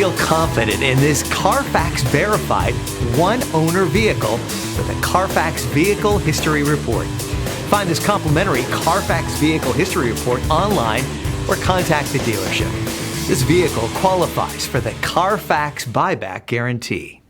Feel confident in this Carfax verified one-owner vehicle with a Carfax Vehicle History Report. Find this complimentary Carfax Vehicle History Report online or contact the dealership. This vehicle qualifies for the Carfax Buyback Guarantee.